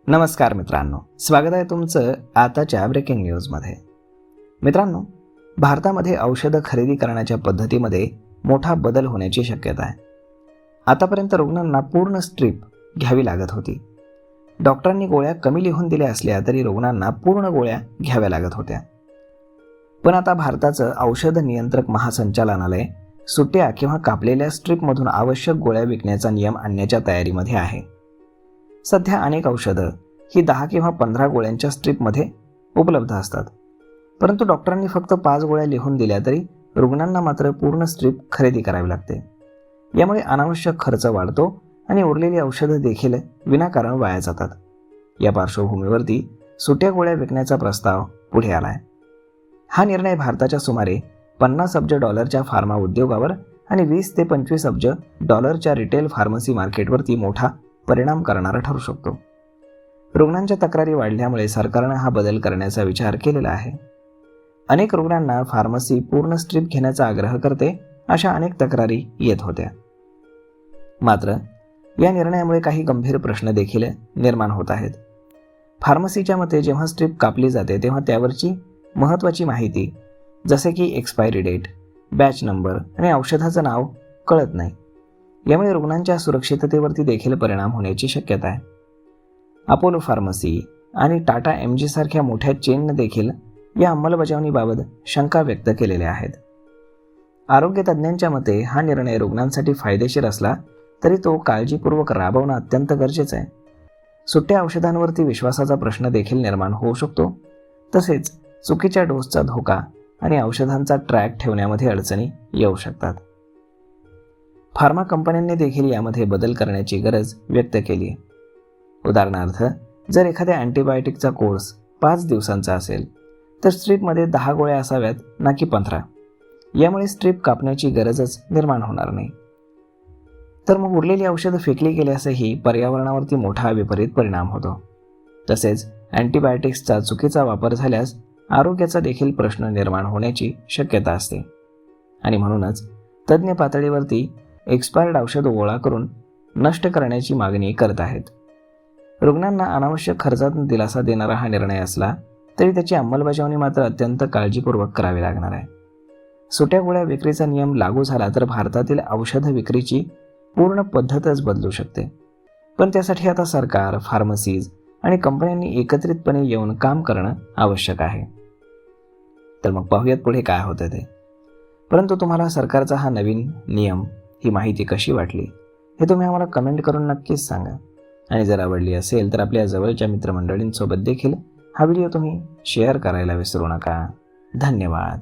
नमस्कार मित्रांनो, स्वागत आहे तुमचं आताच्या ब्रेकिंग न्यूजमध्ये. मित्रांनो, भारतामध्ये औषधं खरेदी करण्याच्या पद्धतीमध्ये मोठा बदल होण्याची शक्यता आहे. आतापर्यंत रुग्णांना पूर्ण स्ट्रीप घ्यावी लागत होती. डॉक्टरांनी गोळ्या कमी लिहून दिल्या असल्या तरी रुग्णांना पूर्ण गोळ्या घ्याव्या लागत होत्या. पण आता भारताचं औषध नियंत्रक महासंचालनालय सुट्या किंवा कापलेल्या स्ट्रीपमधून आवश्यक गोळ्या विकण्याचा नियम आणण्याच्या तयारीमध्ये आहे. सध्या अनेक औषधं ही 10 किंवा 15 गोळ्यांच्या स्ट्रीपमध्ये उपलब्ध असतात, परंतु डॉक्टरांनी फक्त 5 गोळ्या लिहून दिल्या तरी रुग्णांना मात्र पूर्ण स्ट्रीप खरेदी करावी लागते. यामुळे अनावश्यक खर्च वाढतो आणि उरलेली औषधं देखील विनाकारण वाया जातात. या पार्श्वभूमीवरती सुट्या गोळ्या विकण्याचा प्रस्ताव पुढे आलाय. हा निर्णय भारताच्या सुमारे 50 अब्ज डॉलरच्या फार्मा उद्योगावर आणि 20 ते 25 अब्ज डॉलरच्या रिटेल फार्मसी मार्केटवरती मोठा परिणाम करणारा ठरू शकतो. रुग्णांच्या तक्रारी वाढल्यामुळे सरकारनं हा बदल करण्याचा विचार केलेला आहे. अनेक रुग्णांना फार्मसी पूर्ण स्ट्रीप घेण्याचा आग्रह करते अशा अनेक तक्रारी येत होत्या. मात्र या निर्णयामुळे काही गंभीर प्रश्न देखील निर्माण होत आहेत. फार्मसीच्या मते जेव्हा स्ट्रीप कापली जाते तेव्हा त्यावरची महत्त्वाची माहिती जसे की एक्सपायरी डेट, बॅच नंबर आणि औषधाचं नाव कळत नाही. यामुळे रुग्णांच्या सुरक्षिततेवरती देखील परिणाम होण्याची शक्यता आहे. अपोलो फार्मसी आणि टाटा MG सारख्या मोठ्या चेनने देखील या अंमलबजावणीबाबत शंका व्यक्त केलेल्या आहेत. आरोग्य तज्ज्ञांच्या मते हा निर्णय रुग्णांसाठी फायदेशीर असला तरी तो काळजीपूर्वक राबवणं अत्यंत गरजेचं आहे. सुट्ट्या औषधांवरती विश्वासाचा प्रश्न देखील निर्माण होऊ शकतो. तसेच चुकीच्या डोसचा धोका आणि औषधांचा ट्रॅक ठेवण्यामध्ये अडचणी येऊ शकतात. फार्मा कंपन्यांनी देखील यामध्ये बदल करण्याची गरज व्यक्त केली आहे. उदाहरणार्थ, जर एखाद्या अँटीबायोटिकचा कोर्स 5 दिवसांचा असेल तर स्ट्रीपमध्ये 10 गोळ्या असाव्यात ना की 15. यामुळे स्ट्रीप कापण्याची गरजच निर्माण होणार नाही. तर मग उरलेली औषधं फेकली गेल्यासही पर्यावरणावरती मोठा विपरीत परिणाम होतो. तसेच अँटीबायोटिक्सचा चुकीचा वापर झाल्यास आरोग्याचा देखील प्रश्न निर्माण होण्याची शक्यता असते. आणि म्हणूनच तज्ज्ञ पातळीवरती एक्सपायर्ड औषध गोळा करून नष्ट करण्याची मागणी करत आहेत. रुग्णांना अनावश्यक खर्चातून दिलासा देणारा हा निर्णय असला तरी त्याची अंमलबजावणी मात्र अत्यंत काळजीपूर्वक करावी लागणार आहे. सुट्या गोळ्या विक्रीचा नियम लागू झाला तर भारतातील औषध विक्रीची पूर्ण पद्धतच बदलू शकते. पण त्यासाठी आता सरकार, फार्मसीज आणि कंपन्यांनी एकत्रितपणे येऊन काम करणं आवश्यक आहे. तर मग पाहूयात पुढे काय होतं ते. परंतु तुम्हाला सरकारचा हा नवीन नियम, ही माहिती कशी वाटली हे तुम्ही आम्हाला कमेंट करून नक्कीच सांगा. आणि जर आवडली असेल तर आपल्या जवळच्या मित्रमंडळींसोबत देखील हा व्हिडिओ तुम्ही शेअर करायला विसरू नका. धन्यवाद.